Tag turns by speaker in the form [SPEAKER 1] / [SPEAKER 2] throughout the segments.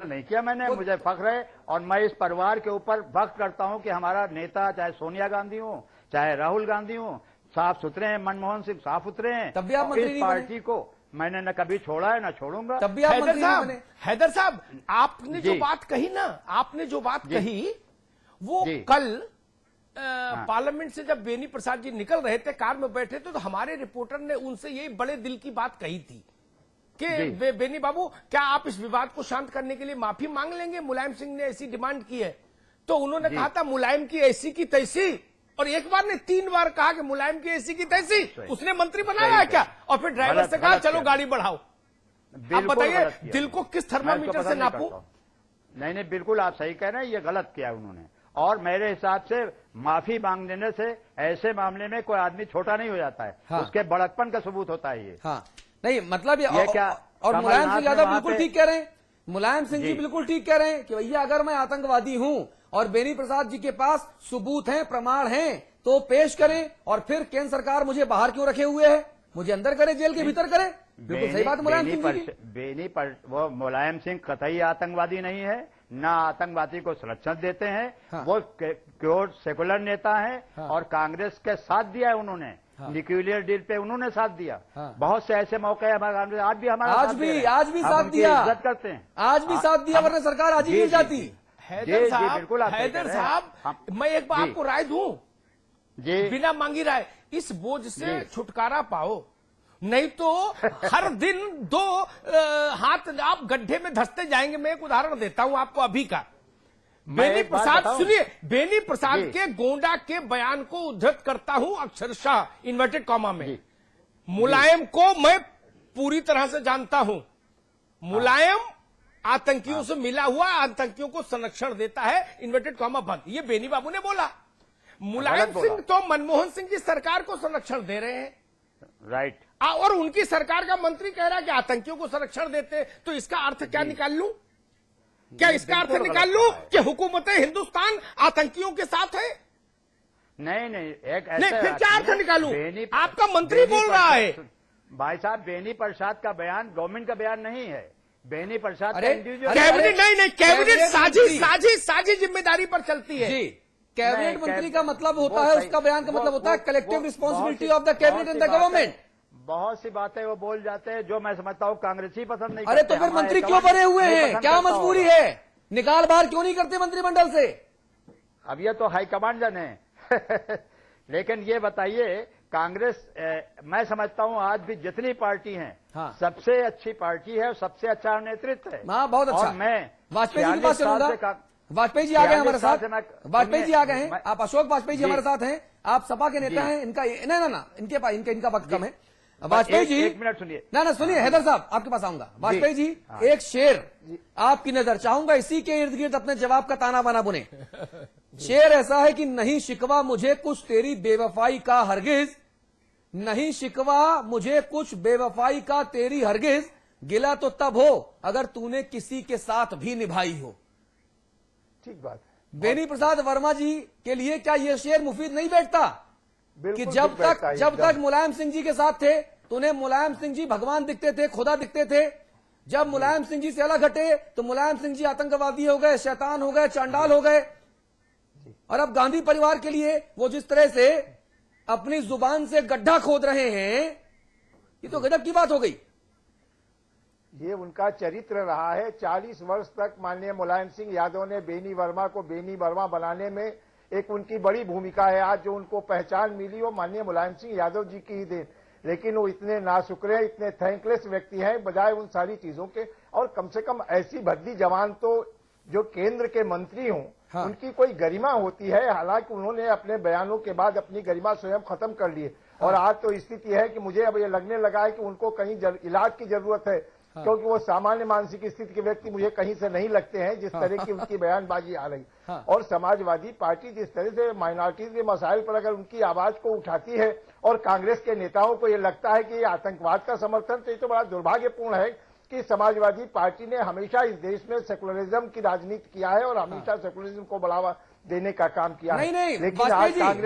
[SPEAKER 1] नहीं किया मैंने, मुझे फख्र है और मैं इस परिवार के ऊपर फख्र करता हूं कि हमारा नेता चाहे सोनिया गांधी हो चाहे राहुल गांधी हो साफ सुथरे हैं, मनमोहन सिंह साफ सुथरे हैं।
[SPEAKER 2] तब भी आप मंत्री
[SPEAKER 1] इस
[SPEAKER 2] नहीं
[SPEAKER 1] पार्टी को मैंने न कभी छोड़ा है न छोड़ूंगा।
[SPEAKER 2] तब भी आप मंत्री नहीं बने।
[SPEAKER 3] हैदर साहब, आपने जो बात कही ना, आपने जो बात कही वो कल पार्लियामेंट से जब बेनी प्रसाद जी निकल रहे थे, कार में बैठे थे, तो हमारे रिपोर्टर ने उनसे यही बड़े दिल की बात कही थी कि बेनी बाबू, क्या आप इस विवाद को शांत करने के लिए माफी मांग लेंगे? मुलायम सिंह ने ऐसी डिमांड की है। तो उन्होंने कहा था मुलायम की ऐसी की तैसी, और एक बार ने 3 बार कहा कि मुलायम की ऐसी की तैसी। उसने मंत्री बनाया है क्या? और फिर ड्राइवर से कहा चलो गाड़ी बढ़ाओ। आप बताइए, दिल को किस थर्मामीटर से नापूं?
[SPEAKER 1] नहीं, बिल्कुल आप सही कह रहे हैं, ये गलत किया उन्होंने। और मेरे हिसाब से माफी मांग लेने से ऐसे मामले में कोई आदमी छोटा नहीं हो जाता है। हाँ। उसके बड़कपन का सबूत होता है ये।
[SPEAKER 2] हाँ। नहीं मतलब ये क्या, और मुलायम सिंह यादव बिल्कुल ठीक कह रहे हैं। मुलायम सिंह जी बिल्कुल ठीक कह रहे हैं कि भैया अगर मैं आतंकवादी हूं और बेनी प्रसाद जी के पास सबूत हैं, प्रमाण हैं, तो पेश करें, और फिर केंद्र सरकार मुझे बाहर क्यों रखे हुए है? मुझे अंदर करे, जेल के भीतर करे। बिल्कुल सही बात मुलायम सिंह जी की।
[SPEAKER 1] वो मुलायम सिंह कतई आतंकवादी नहीं है, ना आतंकवादी को संरक्षण देते हैं। हाँ। वो प्योर सेकुलर नेता है। हाँ। और कांग्रेस के साथ दिया है उन्होंने। हाँ। न्यूक्लियर डील पे उन्होंने साथ दिया। हाँ। बहुत से ऐसे मौके हैं हमारे कांग्रेस आज भी
[SPEAKER 2] आज भी साथ दिया,
[SPEAKER 1] इज्जत करते हैं,
[SPEAKER 2] आज भी साथ दिया, वरना सरकार आज ही नहीं जाती।
[SPEAKER 3] हैदर साहब, मैं एक बार आपको राय दूं, बिना मांगी राय, इस बोझ से छुटकारा पाओ, नहीं तो हर दिन 2 हाथ आप गड्ढे में धंसते जाएंगे। मैं एक उदाहरण देता हूं आपको अभी का। बेनी प्रसाद, सुनिए, बेनी प्रसाद के गोंडा के बयान को उद्धृत करता हूं अक्षरशः इन्वर्टेड कॉमा में। मुलायम को मैं पूरी तरह से जानता हूं। मुलायम आतंकियों से मिला हुआ, आतंकियों को संरक्षण देता है, इन्वर्टेड कॉमा बंद। ये बेनी बाबू ने बोला। मुलायम सिंह तो मनमोहन सिंह की सरकार को संरक्षण दे रहे हैं,
[SPEAKER 1] राइट।
[SPEAKER 3] और उनकी सरकार का मंत्री कह रहा है कि आतंकियों को संरक्षण देते, तो इसका अर्थ क्या निकाल लूं? क्या इसका अर्थ निकाल लूं कि हुकूमत हिंदुस्तान आतंकियों के साथ है?
[SPEAKER 1] नहीं, एक
[SPEAKER 3] नहीं, फिर क्या अर्थ निकालूं? आपका मंत्री बोल रहा है।
[SPEAKER 1] भाई साहब, बेनी प्रसाद का बयान गवर्नमेंट का बयान नहीं है। बेनी प्रसाद
[SPEAKER 3] कैबिनेट नहीं, कैबिनेट साझी जिम्मेदारी पर चलती है।
[SPEAKER 2] कैबिनेट मंत्री का मतलब होता है, उसका बयान का मतलब होता है collective responsibility of the cabinet and the government.
[SPEAKER 1] बहुत सी बातें वो बोल जाते हैं जो मैं समझता हूँ कांग्रेस ही पसंद नहीं।
[SPEAKER 2] अरे तो फिर मंत्री क्यों बने हुए हैं? क्या मजबूरी है? निकाल बाहर क्यों नहीं करते मंत्रिमंडल से?
[SPEAKER 1] अब ये तो हाईकमांड जाने लेकिन ये बताइए, कांग्रेस मैं समझता हूँ आज भी जितनी पार्टी हैं, हाँ। सबसे अच्छी पार्टी है और सबसे अच्छा नेतृत्व है।
[SPEAKER 2] हाँ, बहुत अच्छा।
[SPEAKER 1] और मैं
[SPEAKER 2] वाजपेयी जी के पास चलूंगा। वाजपेयी जी आ गए हमारे साथ, वाजपेयी जी आ गए हैं। आप अशोक वाजपेयी जी हमारे साथ हैं, आप सपा के नेता हैं। इनका ना इनके पास इनका वक्त कम है। वाजपेयी जी,
[SPEAKER 1] एक मिनट सुनिए
[SPEAKER 2] ना सुनिए हैदर साहब, आपके पास आऊंगा। वाजपेयी जी, एक शेर आपकी नजर चाहूंगा, इसी के इर्द गिर्द अपने जवाब का ताना बाना बुने। शेर ऐसा है कि नहीं शिकवा मुझे कुछ तेरी बेवफाई का हरगिज, नहीं शिकवा मुझे कुछ बेवफाई का तेरी हरगिज, गिला तो तब हो अगर तूने किसी के साथ भी निभाई हो।
[SPEAKER 1] ठीक बात है।
[SPEAKER 2] बेनी प्रसाद वर्मा जी के लिए क्या यह शेर मुफीद नहीं बैठता कि जब तक मुलायम सिंह जी के साथ थे तो उन्हें मुलायम सिंह जी भगवान दिखते थे, खुदा दिखते थे। जब मुलायम सिंह जी से अलग हटे तो मुलायम सिंह जी आतंकवादी हो गए, शैतान हो गए, चांडाल हो गए। और अब गांधी परिवार के लिए वो जिस तरह से अपनी जुबान से गड्ढा खोद रहे हैं, ये तो गजब की बात हो गई।
[SPEAKER 4] ये उनका चरित्र रहा है। 40 वर्ष तक माननीय मुलायम सिंह यादव ने बेनी वर्मा को बेनी वर्मा बनाने में एक उनकी बड़ी भूमिका है। आज जो उनको पहचान मिली वो माननीय मुलायम सिंह यादव जी की ही देन। लेकिन वो इतने नाशुक्र, इतने थैंकलेस व्यक्ति हैं बजाय उन सारी चीजों के। और कम से कम ऐसी भद्दी जवान तो जो केंद्र के मंत्री हों, हाँ। उनकी कोई गरिमा होती है। हालांकि उन्होंने अपने बयानों के बाद अपनी गरिमा स्वयं खत्म कर ली है। हाँ। और आज तो स्थिति है कि मुझे अब ये लगने लगा है कि उनको कहीं इलाज की जरूरत है। हाँ। क्योंकि वो सामान्य मानसिक स्थिति के व्यक्ति मुझे कहीं से नहीं लगते हैं, जिस तरह की उनकी बयानबाजी आ रही। हाँ। और समाजवादी पार्टी जिस तरह से माइनॉरिटीज के मसाइल पर अगर उनकी आवाज को उठाती है और कांग्रेस के नेताओं को ये लगता है कि ये आतंकवाद का समर्थन, तो ये तो बड़ा दुर्भाग्यपूर्ण है कि समाजवादी पार्टी ने हमेशा इस देश में सेकुलरिज्म की राजनीति किया है और हमेशा सेकुलरिज्म को बढ़ावा देने का काम किया है।
[SPEAKER 2] नहीं,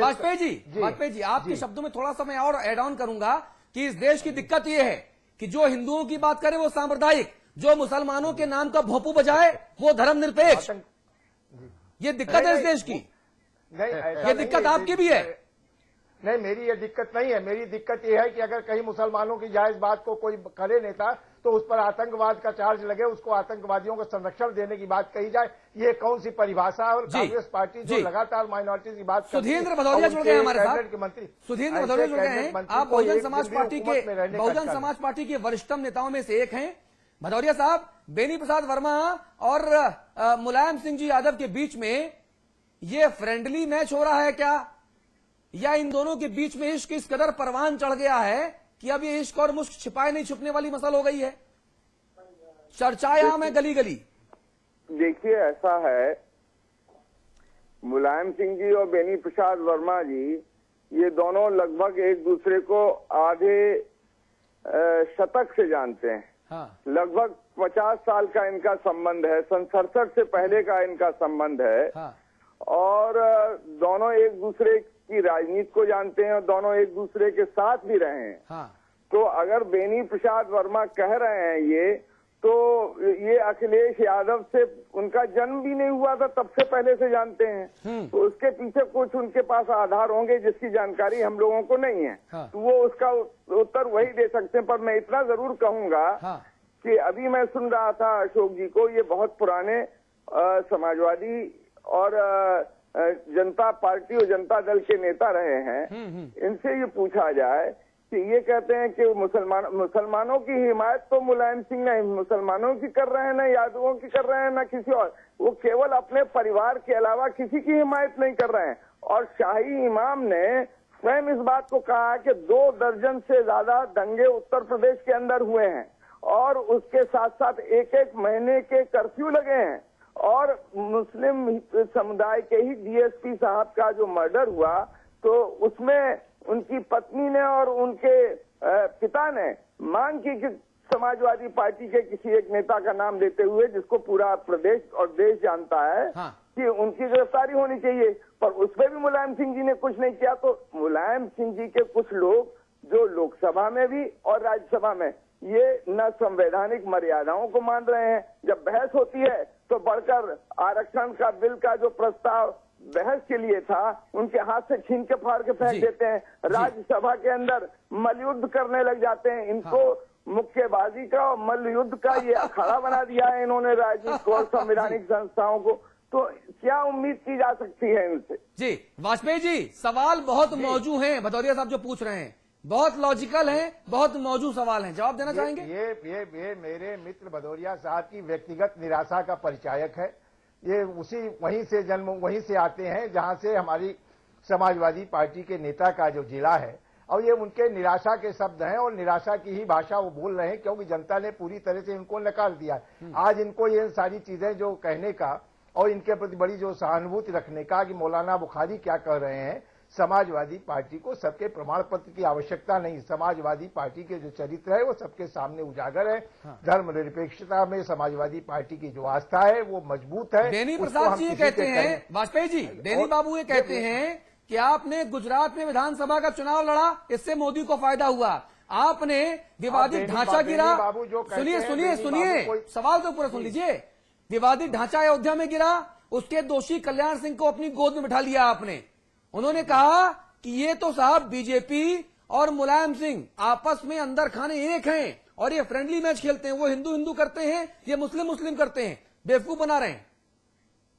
[SPEAKER 2] वाजपेयी जी आपके शब्दों में थोड़ा सा मैं और एड ऑन करूंगा कि इस देश की दिक्कत यह है कि जो हिंदुओं की बात करे वो सांप्रदायिक, जो मुसलमानों के नाम का भोंपू बजाए वो धर्मनिरपेक्ष। ये दिक्कत है इस देश की।
[SPEAKER 4] नहीं,
[SPEAKER 2] ये दिक्कत आपकी भी है।
[SPEAKER 4] नहीं, मेरी ये दिक्कत नहीं है। मेरी दिक्कत ये है कि अगर कहीं मुसलमानों की जायज बात को कोई करे नेता तो उस पर आतंकवाद का चार्ज लगे, उसको आतंकवादियों को संरक्षण देने की बात कही जाए। ये कौन सी परिभाषा है? और कांग्रेस पार्टी जो लगातार माइनॉरिटीज की बात करती है।
[SPEAKER 2] सुधींद्र भदौरिया जुड़ गए हैं हमारे साथ।
[SPEAKER 4] के मंत्री
[SPEAKER 2] सुधींद्र भदौरिया जुड़ गए हैं। आप बहुजन समाज पार्टी के वरिष्ठतम नेताओं में से एक हैं। भदौरिया साहब, बेनी प्रसाद वर्मा और मुलायम सिंह जी यादव के बीच में ये फ्रेंडली मैच हो रहा है क्या, या इन दोनों के बीच में इश्क इस कदर परवान चढ़ गया है कि अब ये इश्क और मुश्क छिपाए नहीं छुपने वाली मसल हो गई है? चर्चाएं आम है गली गली।
[SPEAKER 5] देखिए, ऐसा है, मुलायम सिंह जी और बेनी प्रसाद वर्मा जी ये दोनों लगभग एक दूसरे को आधे शतक से जानते हैं।
[SPEAKER 2] हाँ।
[SPEAKER 5] लगभग 50 साल का इनका संबंध है, 67 से पहले का इनका संबंध है।
[SPEAKER 2] हाँ।
[SPEAKER 5] और दोनों एक दूसरे की राजनीति को जानते हैं और दोनों एक दूसरे के साथ भी रहे हैं।
[SPEAKER 2] हाँ।
[SPEAKER 5] तो अगर बेनी प्रसाद वर्मा कह रहे हैं ये, तो ये अखिलेश यादव से उनका जन्म भी नहीं हुआ था, तब से पहले से जानते हैं। तो उसके पीछे कुछ उनके पास आधार होंगे जिसकी जानकारी हम लोगों को नहीं है।
[SPEAKER 2] हाँ।
[SPEAKER 5] तो वो उसका उत्तर वही दे सकते हैं। पर मैं इतना जरूर कहूंगा कि अभी मैं सुन रहा था अशोक जी को, ये बहुत पुराने समाजवादी और जनता पार्टी और जनता दल के नेता रहे हैं। इनसे ये पूछा जाए कि ये कहते हैं कि मुसलमानों की हिमायत तो मुलायम सिंह नहीं मुसलमानों की कर रहे हैं, ना यादवों की कर रहे हैं, ना किसी और। वो केवल अपने परिवार के अलावा किसी की हिमायत नहीं कर रहे हैं। और शाही इमाम ने स्वयं इस बात को कहा कि 2 दर्जन से ज्यादा दंगे उत्तर प्रदेश के अंदर हुए हैं और उसके साथ साथ 1-1 महीने के कर्फ्यू लगे हैं। और मुस्लिम समुदाय के ही डीएसपी साहब का जो मर्डर हुआ, तो उसमें उनकी पत्नी ने और उनके पिता ने मांग की कि समाजवादी पार्टी के किसी एक नेता का नाम लेते हुए, जिसको पूरा प्रदेश और देश जानता है, कि उनकी गिरफ्तारी होनी चाहिए। पर उसमें भी मुलायम सिंह जी ने कुछ नहीं किया। तो मुलायम सिंह जी के कुछ लोग जो लोकसभा में भी और राज्यसभा में ये न संवैधानिक मर्यादाओं को मान रहे हैं। जब बहस होती है तो बढ़कर आरक्षण का बिल का जो प्रस्ताव बहस के लिए था, उनके हाथ से छीन के फाड़ के फेंक देते हैं। राज्यसभा के अंदर मल्लयुद्ध करने लग जाते हैं। इनको मुक्केबाजी का और मल्लयुद्ध का ये अखाड़ा बना दिया है इन्होंने राजनीतिक और संवैधानिक संस्थाओं को। तो क्या उम्मीद की जा सकती है इनसे?
[SPEAKER 2] जी वाजपेयी जी, सवाल बहुत मौजू हैं भदौरिया साहब जो पूछ रहे हैं, बहुत लॉजिकल हैं, बहुत मौजू सवाल हैं, जवाब देना चाहेंगे?
[SPEAKER 4] ये मेरे मित्र भदौरिया साहब की व्यक्तिगत निराशा का परिचायक है। ये वहीं से आते हैं जहां से हमारी समाजवादी पार्टी के नेता का जो जिला है, और ये उनके निराशा के शब्द हैं और निराशा की ही भाषा वो बोल रहे हैं, क्योंकि जनता ने पूरी तरह से इनको नकार दिया है। आज इनको ये सारी चीजें जो कहने का और इनके प्रति बड़ी जो सहानुभूति रखने का कि मौलाना बुखारी क्या कह रहे हैं, समाजवादी पार्टी को सबके प्रमाण पत्र की आवश्यकता नहीं। समाजवादी पार्टी के जो चरित्र है वो सबके सामने उजागर है। धर्मनिरपेक्षता में समाजवादी पार्टी की जो आस्था है वो मजबूत है।
[SPEAKER 2] बेनी प्रसाद जी ये कहते हैं, वाजपेयी जी, बेनी बाबू ये कहते हैं कि आपने गुजरात में विधानसभा का चुनाव लड़ा, इससे मोदी को फायदा हुआ। आपने विवादित ढांचा गिरा, सुनिए सवाल तो पूरा सुन लीजिए। विवादित ढांचा अयोध्या में गिरा, उसके दोषी कल्याण सिंह को अपनी गोद में बिठा लिया आपने। उन्होंने कहा कि ये तो साहब बीजेपी और मुलायम सिंह आपस में अंदर खाने एक हैं और ये फ्रेंडली मैच खेलते हैं। वो हिंदू हिंदू करते हैं, ये मुस्लिम मुस्लिम करते हैं, बेवकूफ बना रहे हैं।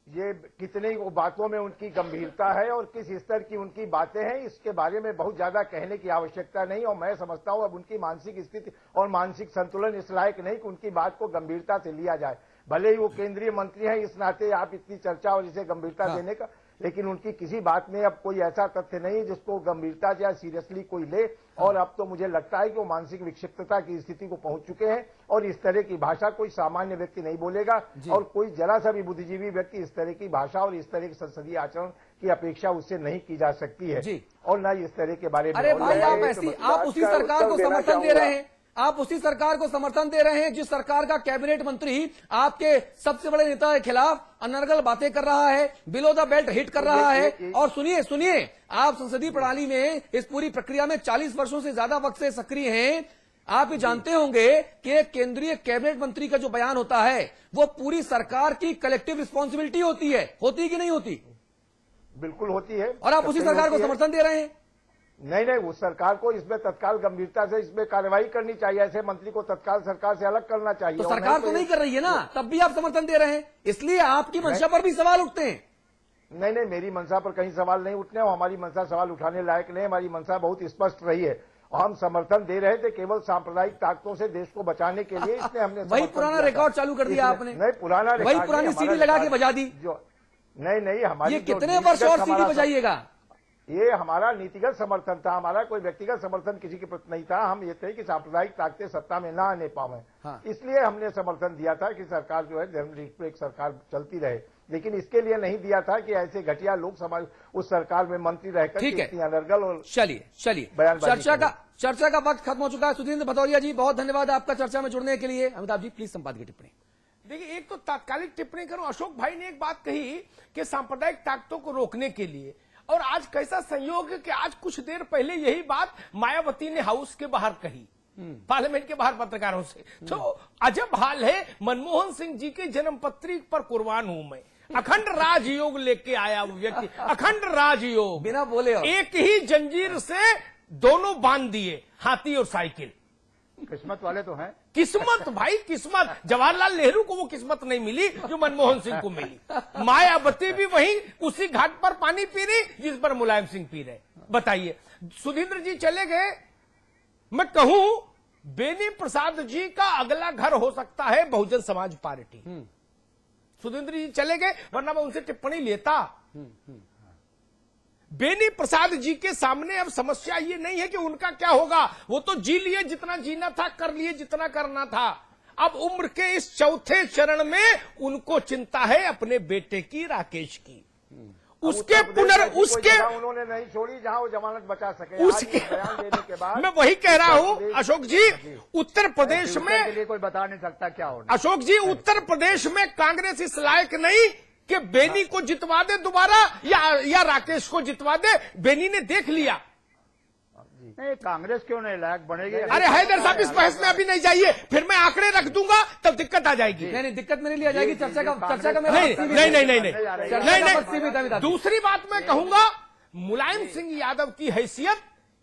[SPEAKER 4] ये कितनी वो बातों में उनकी गंभीरता है और किस स्तर की उनकी बातें हैं, इसके बारे में बहुत ज्यादा कहने की आवश्यकता नहीं। और मैं समझता हूं अब उनकी मानसिक स्थिति और मानसिक संतुलन इस लायक नहीं कि उनकी बात को गंभीरता से लिया जाए। भले ही वो केंद्रीय मंत्री हैं, इस नाते आप इतनी चर्चा और इसे गंभीरता देने का, लेकिन उनकी किसी बात में अब कोई ऐसा तथ्य नहीं जिसको गंभीरता या सीरियसली कोई ले। और अब तो मुझे लगता है कि वो मानसिक विक्षिप्तता की स्थिति को पहुंच चुके हैं और इस तरह की भाषा कोई सामान्य व्यक्ति नहीं बोलेगा और कोई जरा सा भी बुद्धिजीवी व्यक्ति इस तरह की भाषा और इस तरह के संसदीय आचरण की अपेक्षा उससे नहीं की जा सकती है और न इस तरह के बारे में।
[SPEAKER 2] अरे भाई, आप उसी सरकार को समर्थन दे रहे हैं, आप उसी सरकार को समर्थन दे रहे हैं जिस सरकार का कैबिनेट मंत्री आपके सबसे बड़े नेता के खिलाफ अनर्गल बातें कर रहा है, बिलो द बेल्ट हिट कर रहा है। और सुनिए, आप संसदीय प्रणाली में इस पूरी प्रक्रिया में 40 वर्षों से ज्यादा वक्त से सक्रिय हैं। आप ये जानते होंगे कि एक केंद्रीय कैबिनेट मंत्री का जो बयान होता है वो पूरी सरकार की कलेक्टिव रिस्पॉन्सिबिलिटी होती है कि नहीं होती?
[SPEAKER 4] बिल्कुल होती है।
[SPEAKER 2] और आप उसी सरकार को समर्थन दे रहे हैं।
[SPEAKER 4] नहीं, उस सरकार को इसमें तत्काल गंभीरता से इसमें कार्रवाई करनी चाहिए। ऐसे मंत्री को तत्काल सरकार से अलग करना चाहिए।
[SPEAKER 2] तो सरकार तो नहीं कर रही है ना, तब भी आप समर्थन दे रहे हैं, इसलिए आपकी मंशा पर भी सवाल उठते हैं।
[SPEAKER 4] नहीं, मेरी मंशा पर कहीं सवाल नहीं उठने और हमारी मंशा सवाल उठाने लायक नहीं। हमारी मंशा बहुत स्पष्ट रही है और हम समर्थन दे रहे थे केवल सांप्रदायिक ताकतों से देश को बचाने के लिए। इसलिए हमने
[SPEAKER 2] वही पुराना रिकॉर्ड चालू कर दिया आपने।
[SPEAKER 4] नहीं, पुराना
[SPEAKER 2] वही पुरानी सीढ़ी लगा के बजा दी।
[SPEAKER 4] नहीं, हमारी
[SPEAKER 2] ये कितने वर्ष और सीढ़ी बजाइएगा?
[SPEAKER 4] ये हमारा नीतिगत समर्थन था, हमारा कोई व्यक्तिगत समर्थन किसी के प्रति नहीं था। हम ये थे कि सांप्रदायिक ताकतें सत्ता में ना आने पावे। हाँ। इसलिए हमने समर्थन दिया था कि सरकार जो है धर्मनिरपेक्ष सरकार चलती रहे, लेकिन इसके लिए नहीं दिया था कि ऐसे घटिया लोग समाज उस सरकार में मंत्री रहकर इतनी अनर्गल और
[SPEAKER 2] चलिए चर्चा का वक्त खत्म हो चुका है। सुधींद्र भदौरिया जी, बहुत धन्यवाद आपका चर्चा में जुड़ने के लिए। अमिताभ जी प्लीज संपादकीय टिप्पणी।
[SPEAKER 3] देखिए, एक तो तात्कालिक टिप्पणी करूं, अशोक भाई ने एक बात कही कि सांप्रदायिक ताकतों को रोकने के लिए, और आज कैसा संयोग है कि आज कुछ देर पहले यही बात मायावती ने हाउस के बाहर कही, पार्लियामेंट के बाहर पत्रकारों से। तो अजब हाल है, मनमोहन सिंह जी के जन्मपत्री पर कुर्बान हूं मैं। अखंड राजयोग लेके आया वो व्यक्ति, अखंड राजयोग,
[SPEAKER 2] बिना बोले
[SPEAKER 3] एक ही जंजीर से दोनों बांध दिए, हाथी और साइकिल।
[SPEAKER 1] किस्मत वाले तो हैं।
[SPEAKER 3] किस्मत भाई, किस्मत। जवाहरलाल नेहरू को वो किस्मत नहीं मिली जो मनमोहन सिंह को मिली। मायावती भी वहीं उसी घाट पर पानी पी रही जिस पर मुलायम सिंह पी रहे। बताइए, सुधींद्र जी चले गए, मैं कहूं बेनी प्रसाद जी का अगला घर हो सकता है बहुजन समाज पार्टी। सुधींद्र जी चले गए, वरना मैं उनसे टिप्पणी लेता। बेनी प्रसाद जी के सामने अब समस्या ये नहीं है कि उनका क्या होगा, वो तो जी लिए जितना जीना था, कर लिए जितना करना था। अब उम्र के इस चौथे चरण में उनको चिंता है अपने बेटे की, राकेश की। उसके
[SPEAKER 4] उन्होंने नहीं छोड़ी जहां वो जमानत बचा सके।
[SPEAKER 3] उसके
[SPEAKER 4] बयान देने के बाद
[SPEAKER 3] मैं वही कह रहा हूं अशोक जी, उत्तर प्रदेश में
[SPEAKER 1] कोई बता नहीं सकता क्या होगा।
[SPEAKER 3] अशोक जी, उत्तर प्रदेश में कांग्रेस इस लायक नहीं कि बेनी को जितवा दे दोबारा या राकेश को जितवा दे। बेनी ने देख लिया।
[SPEAKER 1] नहीं, कांग्रेस क्यों नहीं लायक बनेगी?
[SPEAKER 3] अरे हैदर साहब, इस बहस में अभी नहीं जाइए, फिर मैं आंकड़े रख दूंगा तब दिक्कत आ जाएगी।
[SPEAKER 2] नहीं, दिक्कत मेरे लिए आ जाएगी। चर्चा का
[SPEAKER 3] नहीं। दूसरी बात मैं कहूंगा, मुलायम सिंह यादव की हैसियत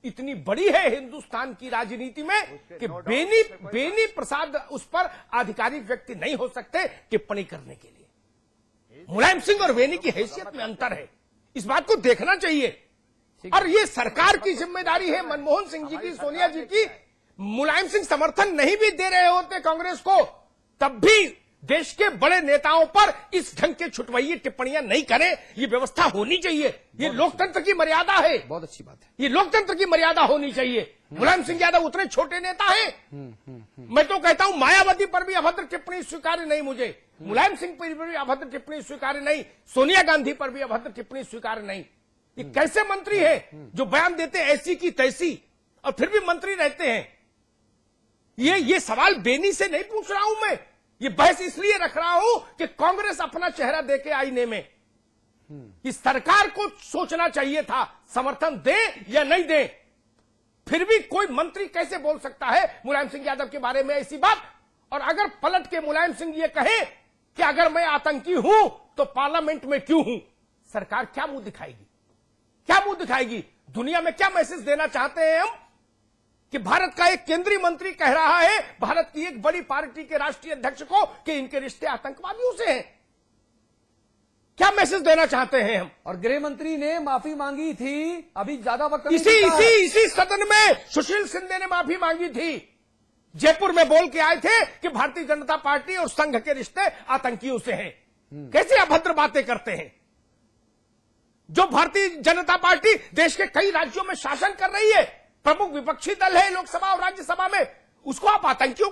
[SPEAKER 3] इतनी बड़ी है हिंदुस्तान की राजनीति में कि बेनी प्रसाद उस पर आधिकारिक व्यक्ति नहीं हो सकते टिप्पणी करने के लिए। मुलायम सिंह और बेनी की हैसियत में अंतर है, इस बात को देखना चाहिए। और ये सरकार की जिम्मेदारी है, मनमोहन सिंह जी की, सोनिया जी की। मुलायम सिंह समर्थन नहीं भी दे रहे होते कांग्रेस को, तब भी देश के बड़े नेताओं पर इस ढंग के छुटवाइये टिप्पणियां नहीं करें। ये व्यवस्था होनी चाहिए, ये लोकतंत्र की मर्यादा है।
[SPEAKER 2] बहुत अच्छी बात है,
[SPEAKER 3] ये लोकतंत्र की मर्यादा होनी चाहिए। मुलायम सिंह यादव उतने छोटे नेता हैं। मैं तो कहता हूं मायावती पर भी अभद्र टिप्पणी स्वीकार्य नहीं, मुझे मुलायम सिंह पर भी अभद्र टिप्पणी स्वीकार्य नहीं, सोनिया गांधी पर भी अभद्र टिप्पणी स्वीकार्य नहीं। ये कैसे मंत्री है जो बयान देते ऐसी की तैसी और फिर भी मंत्री रहते हैं? ये सवाल बेनी से नहीं पूछ रहा हूं मैं, ये बहस इसलिए रख रहा हूं कि कांग्रेस अपना चेहरा देके आईने में, इस सरकार को सोचना चाहिए था समर्थन दे या नहीं दे। फिर भी कोई मंत्री कैसे बोल सकता है मुलायम सिंह यादव के बारे में ऐसी बात? और अगर पलट के मुलायम सिंह ये कहे कि अगर मैं आतंकी हूं तो पार्लियामेंट में क्यों हूं, सरकार क्या मुंह दिखाएगी? क्या मुंह दिखाएगी? दुनिया में क्या मैसेज देना चाहते हैं हम कि भारत का एक केंद्रीय मंत्री कह रहा है भारत की एक बड़ी पार्टी के राष्ट्रीय अध्यक्ष को कि इनके रिश्ते आतंकवादियों से हैं? क्या मैसेज देना चाहते हैं हम?
[SPEAKER 2] और गृह मंत्री ने माफी मांगी थी, अभी ज्यादा वक्त
[SPEAKER 3] इसी सदन में सुशील शिंदे ने माफी मांगी थी। जयपुर में बोल के आए थे कि भारतीय जनता पार्टी और संघ के रिश्ते आतंकियों से हैं। कैसे अभद्र बातें करते हैं? जो भारतीय जनता पार्टी देश के कई राज्यों में शासन कर रही है, प्रमुख विपक्षी दल है लोकसभा और राज्यसभा में, उसको आप आतंकियों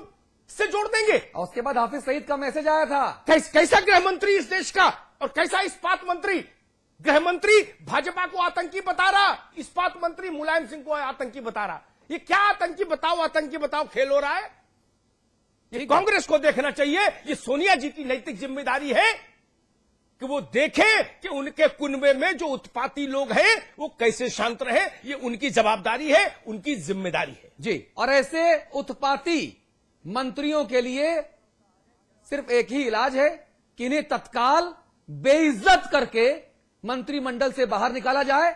[SPEAKER 3] से जोड़ देंगे?
[SPEAKER 2] और उसके बाद हाफिज सईद का मैसेज आया था।
[SPEAKER 3] कैसा गृह मंत्री इस देश का और कैसा इस्पात मंत्री? गृह मंत्री भाजपा को आतंकी बता रहा, इस्पात मंत्री मुलायम सिंह को आतंकी बता रहा। ये क्या आतंकी बताओ खेल हो रहा है? ये कांग्रेस को देखना चाहिए, ये सोनिया जी की नैतिक जिम्मेदारी है कि वो देखे कि उनके कुनबे में जो उत्पाती लोग हैं वो कैसे शांत रहे। ये उनकी जवाबदारी है, उनकी जिम्मेदारी है
[SPEAKER 2] जी। और ऐसे उत्पाती मंत्रियों के लिए सिर्फ एक ही इलाज है कि इन्हें तत्काल बेइज्जत करके मंत्रिमंडल से बाहर निकाला जाए,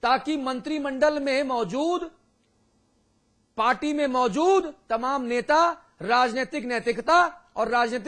[SPEAKER 2] ताकि मंत्रिमंडल में मौजूद, पार्टी में मौजूद तमाम नेता राजनीतिक नैतिकता और राजनीतिक